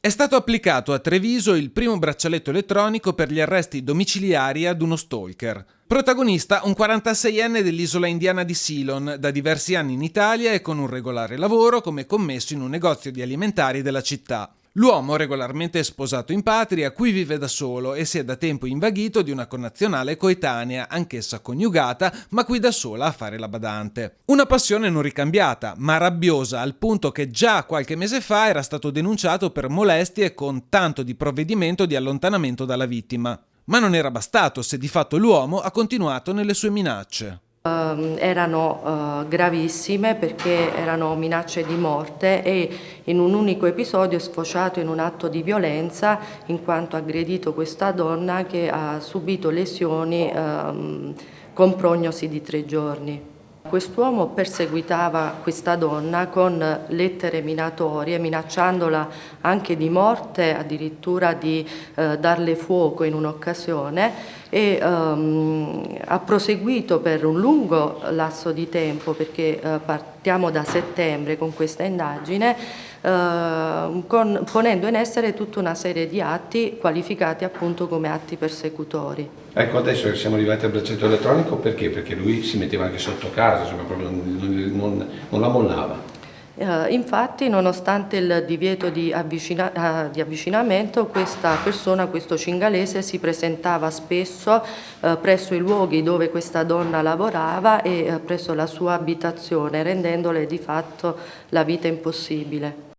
È stato applicato a Treviso il primo braccialetto elettronico per gli arresti domiciliari ad uno stalker. Protagonista un 46enne dell'isola indiana di Ceylon, da diversi anni in Italia e con un regolare lavoro come commesso in un negozio di alimentari della città. L'uomo, regolarmente sposato in patria, qui vive da solo e si è da tempo invaghito di una connazionale coetanea, anch'essa coniugata, ma qui da sola a fare la badante. Una passione non ricambiata, ma rabbiosa, al punto che già qualche mese fa era stato denunciato per molestie con tanto di provvedimento di allontanamento dalla vittima. Ma non era bastato se di fatto l'uomo ha continuato nelle sue minacce. Erano gravissime perché erano minacce di morte e in un unico episodio è sfociato in un atto di violenza in quanto ha aggredito questa donna che ha subito lesioni con prognosi di 3 giorni. Quest'uomo perseguitava questa donna con lettere minatorie, minacciandola anche di morte, addirittura di darle fuoco in un'occasione e ha proseguito per un lungo lasso di tempo perché partiamo da settembre con questa indagine ponendo in essere tutta una serie di atti qualificati appunto come atti persecutori. Ecco, adesso che siamo arrivati al braccialetto elettronico, perché? Perché lui si metteva anche sotto casa, insomma, proprio non la mollava. Infatti, nonostante il divieto di avvicinamento, questa persona, questo cingalese, si presentava spesso presso i luoghi dove questa donna lavorava e presso la sua abitazione, rendendole di fatto la vita impossibile.